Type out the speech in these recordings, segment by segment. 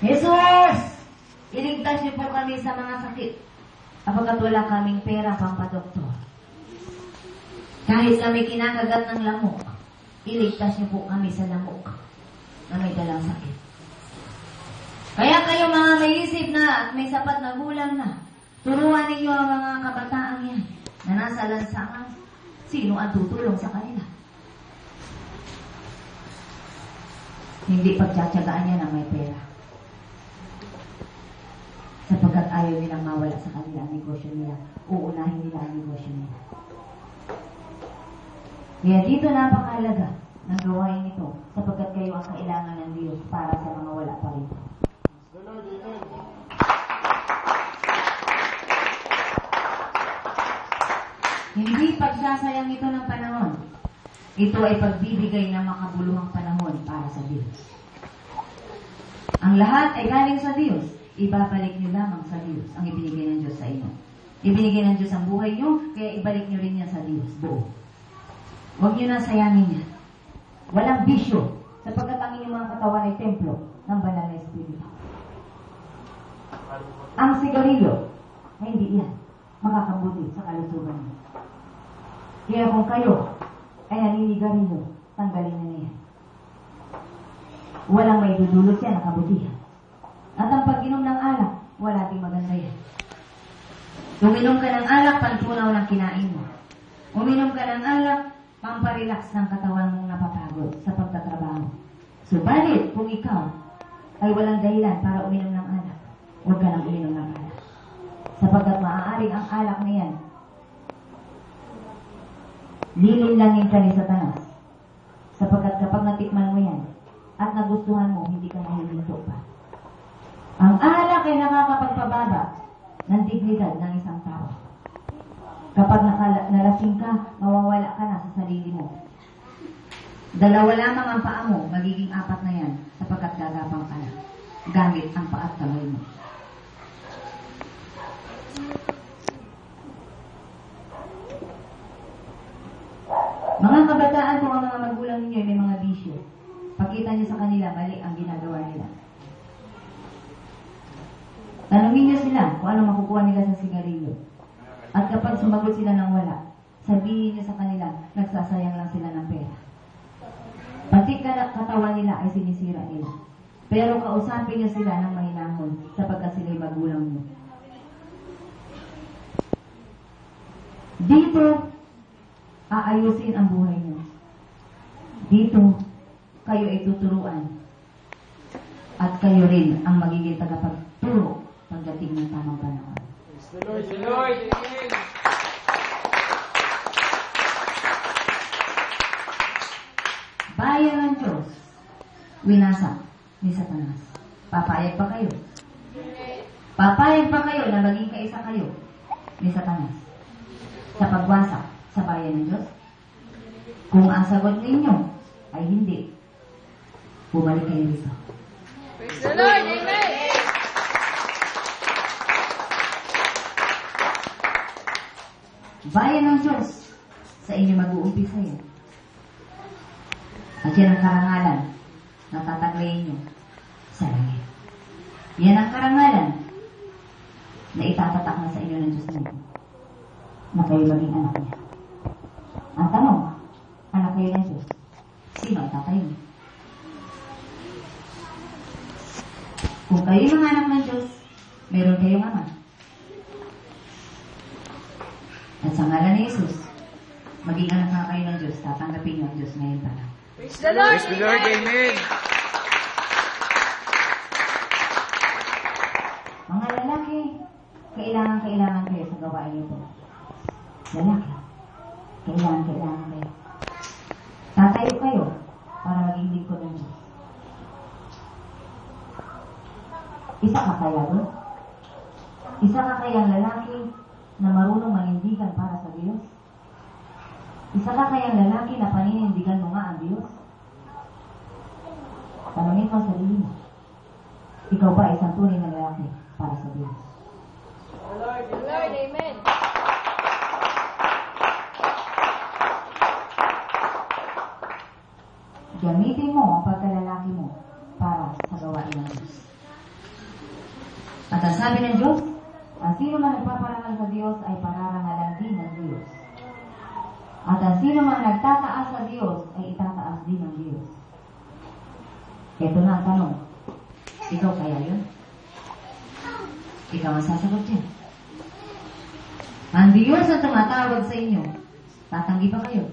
Jesus! Iligtas niyo po kami sa mga sakit. Kapagkat wala kaming pera pampadoktor. Kahit kami kinakagat ng lamok, iligtas niyo po kami sa lamok na may dalang sakit. Kaya kayo mga may isip na at may sapat na gulang na, turuan ninyo ang mga kabataang yan na nasa lansangan. Sino ang tutulong sa kanila? Hindi pagtsatsagaan niya na may pera. Sapagkat ayaw nilang mawala sa kanila ang negosyo nila. Uunahin nila ang negosyo nila. Kaya dito napakahalaga ng gawain ito sapagkat kayo ang kailangan ng Diyos para sa mga wala pa rin. Hindi pagsasayang ito ng panahon. Ito ay pagbibigay ng makabuluhang panahon para sa Diyos. Ang lahat ay galing sa Diyos. Ibabalik niyo lamang sa Diyos ang ibinigay ng Diyos sa inyo. Ibinigay ng Diyos ang buhay niyo, kaya ibalik niyo rin yan sa Diyos buo. Huwag niyo na sayangin yan. Walang bisyo, sapagkat ang inyong mga katawan ay templo ng banal na Espiritu. Ang sigarilyo, ay hindi yan makakabuti sa kalusugan niyo. Kaya kung kayo ay naninigarilyo, tanggalin na yan. Walang may dudulot yan na kabutihan. At ang pag-inom ng alak, wala ding maganda yan. Uminom ka ng alak, pantunaw ng kinain mo. Uminom ka ng alak, pamparelax ng katawan mong napapagod sa pagtatrabaho. Subalit, kung ikaw ay walang dahilan para uminom ng alak, huwag ka nang uminom ng alak. Sapagkat maaaring ang alak na yan, lilinlangin ka ni Satanas. Sapagkat kapag natikman mo yan, at nagustuhan mo, hindi ka mahihinto pa. Ang alak ay nakakapagpababa ng dignidad ng isang tao. Kapag nalasing ka, mawawala ka na sa sarili mo. Dalawa lamang ang paa mo, magiging 4 na yan, sapagkat gagapang ka na. Gamit ang paa at kamay mo. Mga kabataan, kung ang mga magulang ninyo ay may mga bisyo, pakita niyo sa kanila mali ang ginagawa nila. Tanungin niyo sila kung ano makukuha nila sa sigarilyo. At kapag sumagot sila ng wala, sabihin niyo sa kanila, nagsasayang lang sila ng pera. Pati katawan nila ay sinisira nila. Pero kausapin niyo sila ng mahinahon sapagkat sila'y magulang niyo. Dito, aayusin ang buhay niyo. Dito, kayo ay tuturuan. At kayo rin ang magiging tagapagturo pagdating ng tamang panahon. Praise the Lord. Amen. Bayan ng Diyos, winasak ni Satanas. Papayag pa kayo? Papayag pa kayo na maging kaisa kayo ni Satanas sa pagwasak sa bayan ng Diyos? Kung ang sagot ninyo ay hindi, bumalik kayo dito. Praise the Lord. Amen. Bayan ng Diyos, sa inyo mag-uumpisa yan. At yan ang karangalan na tataglayin nyo sa langit. Yan ang karangalan na itatatak na sa inyo ng Diyos nito na kayo maging anak niya. Ang tanong, anak kayo ng Diyos, sino ang tatay niyo? Kung kayo mga anak ng Diyos, meron kayong ama. At sa ngalan ni Jesus, maging anak na kayo ng Diyos, tatanggapin niyo ang Diyos ngayon pa lang. Praise the Lord. Praise the Lord. Amen. Mga lalaki, kailangan kayo sa gawain ito. Lalaki, kailangan kayo. Tatayo kayo para maging lingkod ng Diyos. Isa ka kaya doon? Isa ka kayang lalaki na marunong manindigan para sa Diyos? Isa ka kayang lalaki na paninindigan mo nga ang Diyos? Tanungin mo ang sarili mo. Ikaw ba isang tunay na lalaki para sa Diyos? Lord, amen. Gamitin mo ang pagkalalaki mo para sa gawain ng Diyos. sabi ng Diyos? Ang sino man nagpaparangal sa Diyos ay pararangalan din ng Diyos. At ang sino man nagtataas sa Diyos ay itataas din ng Diyos. Ito na ang tanong. Ikaw kaya yun? Ikaw ang sasagot dyan. Ang Diyos ang tumatawag sa inyo, tatanggi pa kayo.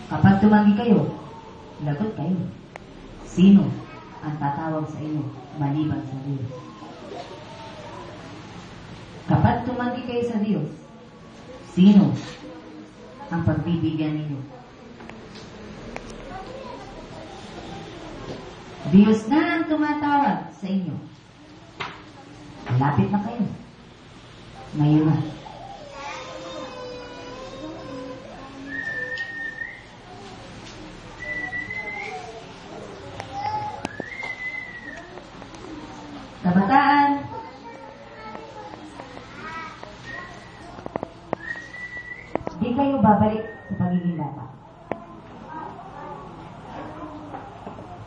Kapag tumanggi kayo, lagot kayo. Sino ang tatawag sa inyo maliban sa Diyos? Kapag tumanggi kayo sa Diyos, sino ang pagbibigyan ninyo? Diyos na ang tumatawag sa inyo. Malapit na kayo. Ngayon na. Kabataan, di kayo babalik sa pagiging bata.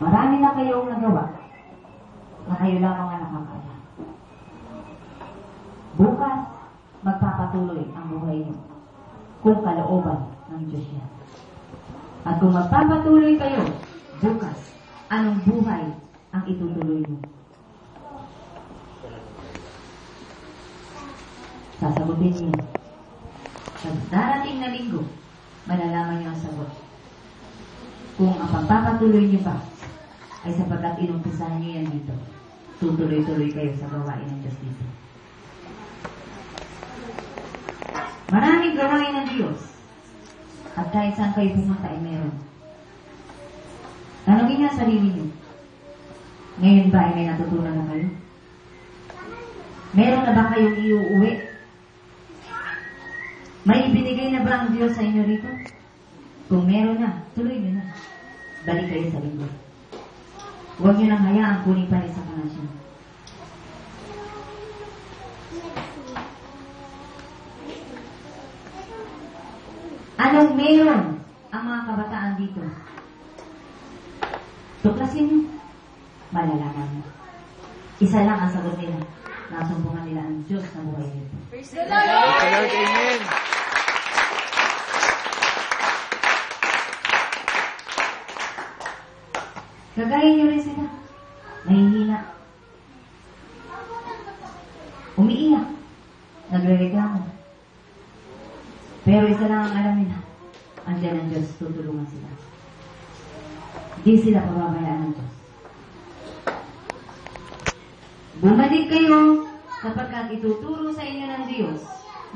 Marami na kayong nagawa na kayo lamang ang nakakaalam. Bukas, magpapatuloy ang buhay niyo kung kalooban ng Diyos yan. At kung magpapatuloy kayo, bukas, anong buhay ang itutuloy niyo? Sasagutin niyo. Sa darating na linggo, malalaman niyo ang sagot. Kung ang pagpapatuloy niyo pa ay sapagkat inumpisahan niyo yan dito, tutuloy-tuloy kayo sa gawain ng Diyos dito. Maraming gawain ng Diyos at kahit saan kayo pumunta ay meron. Tanungin niyo ang sarili niyo, ngayon ba ay may natutunan na kayo? Meron na ba kayong iuuwi? May ibinigay na ba ang Diyos sa inyo rito? Kung meron na, tuloy nyo na. Balik kayo sa linggo. Huwag nyo nang hayaan kunin pa rin sa kanasyon. Anong meron ang mga kabataan dito? Tuklasin nyo. Malalaman nyo. Isa lang ang sagot nila. Nasumpungan nila ang Diyos na buhay dito. Praise the Lord! Praise the Lord! Amen! Kagaya nyo rin sila. Nahihina. Umiiyak. Nagre-reklamo. Pero isa lang ang alam nila. Andiyan ang Diyos, tutulungan sila. Hindi sila pababayaan ng Diyos. Bumalik kayo sapagkat ituturo sa inyo ng Diyos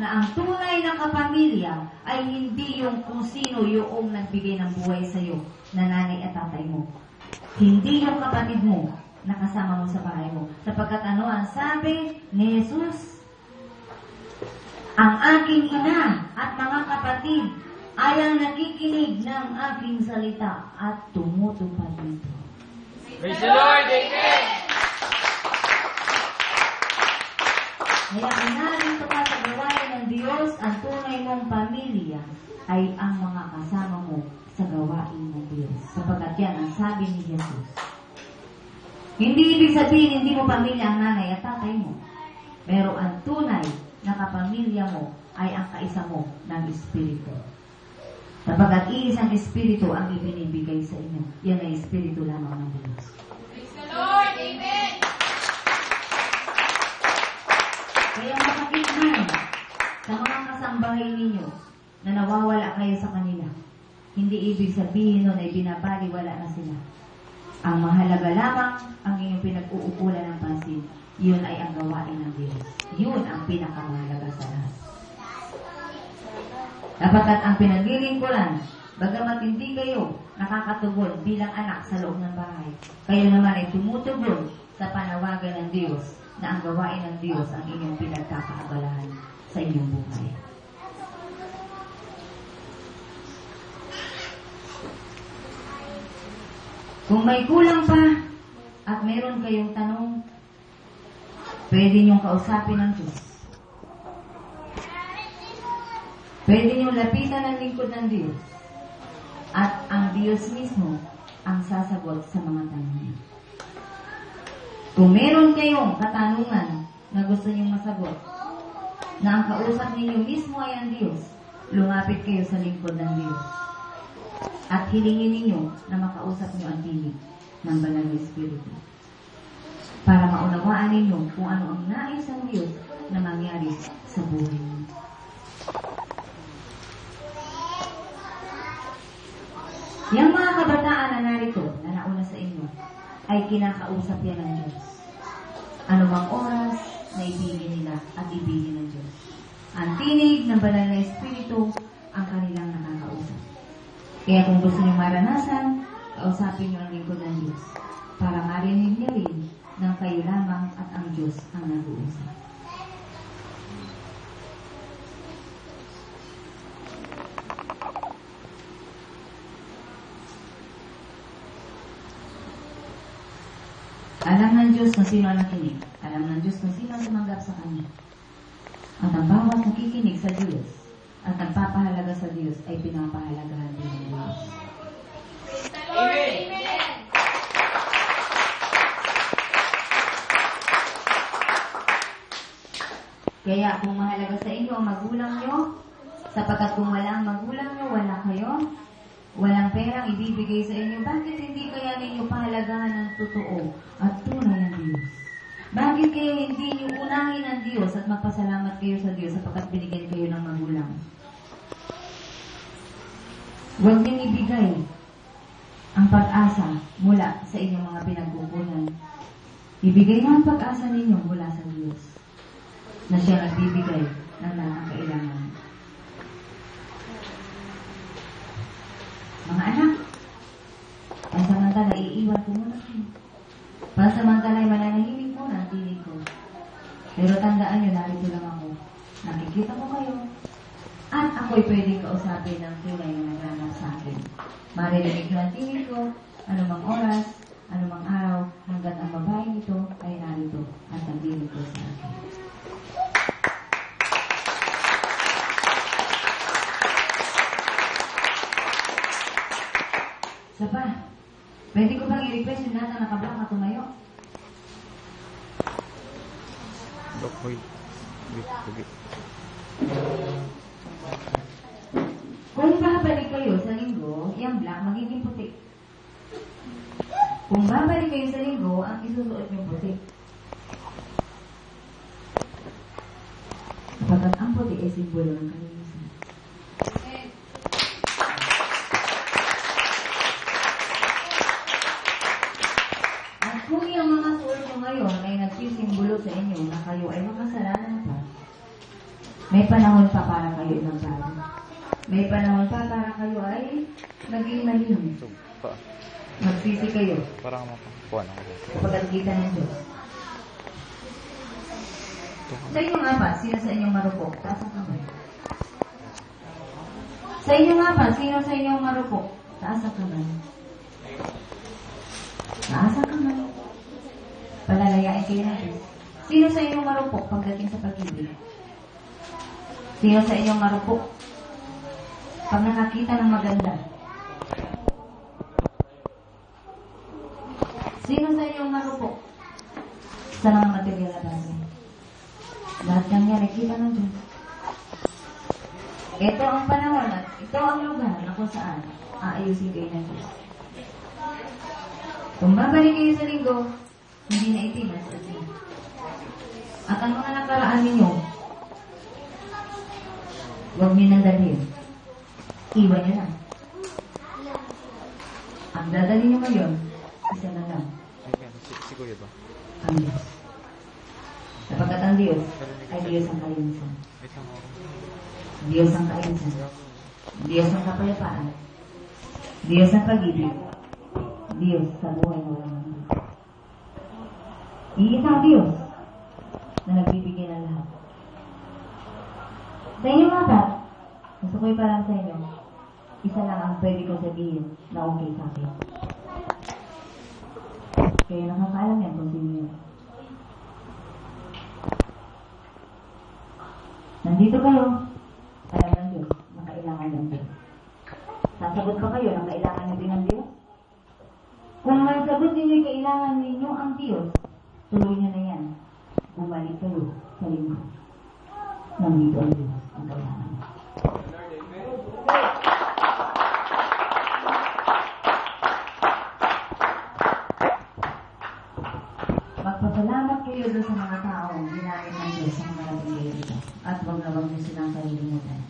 na ang tunay na kapamilya ay hindi yung kung sino yung nagbigay ng buhay sa iyo na nanay at tatay mo. Hindi yung kapatid mo na kasama mo sa bahay mo. Sapagkat ano ang sabi ni Jesus? Ang aking ina at mga kapatid ay ang nakikinig ng aking salita at tumutupad nito. Praise the Lord! Amen! Kaya inarito ka sa gawain ng Diyos, ang tunay mong pamilya ay ang mga kasama mo sa gawain ng Diyos. Sapagkat yan ang sabi ni Jesus. Hindi ibig sabihin hindi mo pamilya ang nanay at tatay mo. Pero ang tunay na kapamilya mo ay ang kaisa mo ng Espiritu. Sapagkat iisang Espiritu ang ibinibigay sa inyo. Yan ay Espiritu lamang ng Diyos. Praise the Lord! Amen! Kaya masakit man sa mga kasambahay ninyo na nawawala kayo sa kanila. Hindi ibig sabihin nun ay binabaliwala na sila. Ang mahalaga lamang ang inyong pinag-uukulan ng pansin. Yun ay ang gawain ng Diyos. Yun ang pinakamahalaga sa lahat. Sapagkat ang pinaglilingkuran, bagamat hindi kayo nakakatugon bilang anak sa loob ng bahay, kayo naman ay tumutugon sa panawagan ng Diyos na ang gawain ng Diyos ang inyong pinagkakaabalahan sa inyong buhay. Kung may kulang pa at meron kayong tanong, pwede niyong kausapin ng Diyos. Pwede niyong lapitan ang lingkod ng Diyos. At ang Diyos mismo ang sasagot sa mga tanong niyo. Kung meron kayong katanungan na gusto niyong masagot, na ang kausap ninyo mismo ay ang Diyos, lumapit kayo sa lingkod ng Diyos. At hilingin ninyo na makausap niyo ang tinig ng Banal na Espiritu. Para maunawaan ninyo kung ano ang nais ng Diyos na mangyari sa buhay niyo. Yang mga kabataan na narito, na nauna sa inyo, ay kinakausap yan ng Diyos. Anumang oras na ibigin nila at ibigin ng Diyos. Ang tinig ng Banal na Espiritu ang kanilang nakakausap. Kaya kung gusto niyo maranasan, kausapin niyo ang lingkod ng Diyos para marinig niyo rin ng kayo lamang at ang Diyos ang nag-uusap. Alam ng Diyos kung sino ang nakinig. Alam ng Diyos kung sino ang tumanggap sa Kanya. At ang bawat nakikinig sa Diyos at nagpapahalaga sa Diyos ay pinapahalagahan din ng Diyos. Amen. Kaya kung mahalaga sa inyo ang magulang nyo, sapagkat kung wala ang magulang nyo, wala kayo, walang perang ibibigay sa inyo, bakit hindi kaya ninyo pahalagahan ng totoo at tunay ng Diyos? Bakit kaya hindi niyo unahin ang Diyos at magpasalamat kayo sa Diyos sapagkat binigyan kayo ng magulang? Huwag niyong ibigay ang pag-asa mula sa inyong mga pinagkukunan. Ibigay na ang pag-asa ninyo mula sa Diyos na siya nagbibigay ng lahat ng kailangan. Mga anak, pansamantala iiwan ko muna kayo. Pansamantala ay mananahimik muna ang tinig ko. Pero tandaan nyo, narito lang ako. Nakikita ko kayo. At ako'y pwedeng kausapin ng tunay na nagranap sa akin. Maririnig ko ang tinig ko, anumang oras, anumang araw, hanggat ang babaeng ito ay narito at nagdinig ko sa akin. Isa pa, pwede ko bang i-request yung lahat na nakablock na tumayo? Kung babalik kayo sa linggo, yung black magiging puti. Kung babalik kayo sa linggo, ang isusuot yung puti. Sapagkat ang puti ay simbolo ng kalinisan. At kung yung mga suot nyo ngayon ay nagsisimbolo sa inyo na kayo ay makasalanan pa, may panahon pa para kayo magbago. May panahon pa para kayo ay naging malim. Magsisi kayo. Parang makakuha na ako. Kapag kita ng Diyos. Sa inyong apat, sino sa inyong marupok? Taas ang kamay. Sa inyong apat, sino sa inyong marupok? Taas ang kamay. Taas ang kamay. Palalayain kayo ng Diyos. Sino sa inyong marupok pagdating sa pag-ibig? Sino sa inyong marupok pag nakakita ng maganda? Sino sa inyong marupok sa mga material na bagay? Lahat ng yan, nakita ng Diyos. Ito ang panahon at ito ang lugar na kung saan aayusin kayo ng Diyos. Kung babalik kayo sa linggo, hindi na itinas at Diyos. At ang mga nakaraan ninyo, huwag nyo nang dalhin. Iwan nyo lang. Ang dadali nyo ngayon, isa na lang. Si Kuya ba? Ang Diyos. Sapagkat ang Diyos ay Diyos ang kainisan. Diyos ang kainisan. Diyos ang kapayapaan. Diyos ang pag-ibig. Diyos sa buhay mo lang. Iisang Diyos na nagbibigay ng lahat. Sa inyong apat, gusto ko iparang sa inyo, isa lang ang pwede ko sabihin na okay sa akin. Kaya nakakaalam yan kung sino yun. Nandito kayo, alam ng Diyos na kailangan ng Diyos. Sasagot ba kayo na kailangan nyo din ng Diyos? Kung masagot ninyo kailangan ninyo ang Diyos, Tuloy niyo na yan. Bumalik kayo sa linggo. Nandito ang Diyos ang kailangan. Magpasalamat kayo doon sa mga taong ginamit ng Diyos sa mga nabigay dito. At huwag na huwag niyo silang kalilimutan.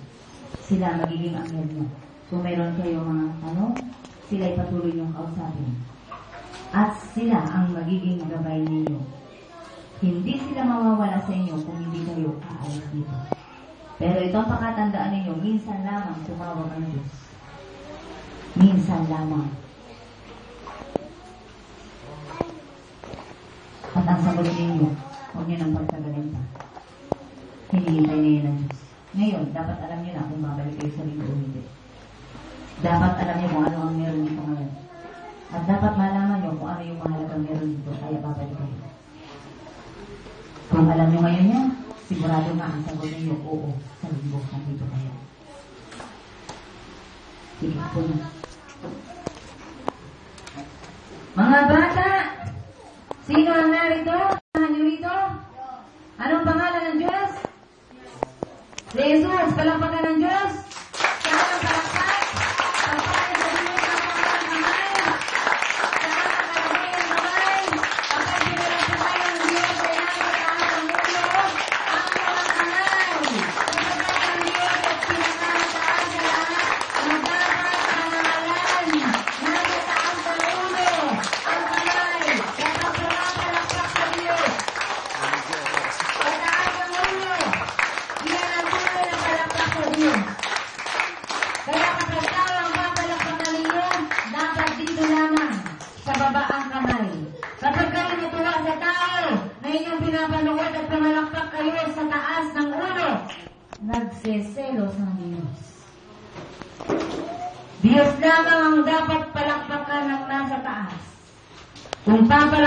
Sila magiging anghel niyo. Kung mayroon kayo mga tanong, sila'y patuloy niyong kausapin. At sila ang magiging gabay ninyo. Hindi sila mawawala sa inyo kung hindi kayo aalis dito. Pero itong pakatandaan ninyo, minsan lamang tumawag ang Diyos. Minsan lamang. At ang sagot ninyo, huwag niyo nang pagtagalin pa. Hinihintay na yun ang Diyos. Ngayon, dapat alam niyo na kung babalik kayo sa linggo o hindi. Dapat alam niyo kung ano ang meron dito ngayon. At dapat malaman niyo kung ano yung mahalagang meron dito, kaya babalik kayo. Kung alam niyo ngayon yan, sigurado nga ang sagot niyo, oo, sa linggo, nandito kayo. Sige po na. Mga bata, sino ang narito? Saan niyo rito? Anong pangalan ng Diyos? Si Jesus, palakpakan ng Diyos. Saan ang palakpak? Palakpakan sa Diyos ang pangalan ng kamay. Saan ang kalagay ng kamay? Kapag pinalakpakan ng Diyos, kailangan taas ang ulo, ang mga kamay. Kapag ang Diyos at pinakataas sa lahat, magdapat ang pangalan. Nasa taas ang ulo, ang kamay. Kapag palakpak sa Diyos. Pataas ang ulo. Yan ang tunay na palakpak sa Diyos. Kaya kapag tao ang papalakpakan ninyo, dapat dito lamang sa baba ang kamay. Kapag kayo natuwa sa tao na inyong pinapanood at pumalakpak kayo sa taas ng ulo, nagseselos ang Diyos. Diyos lamang ang dapat palakpakan ng nasa taas. Kung papalakpakan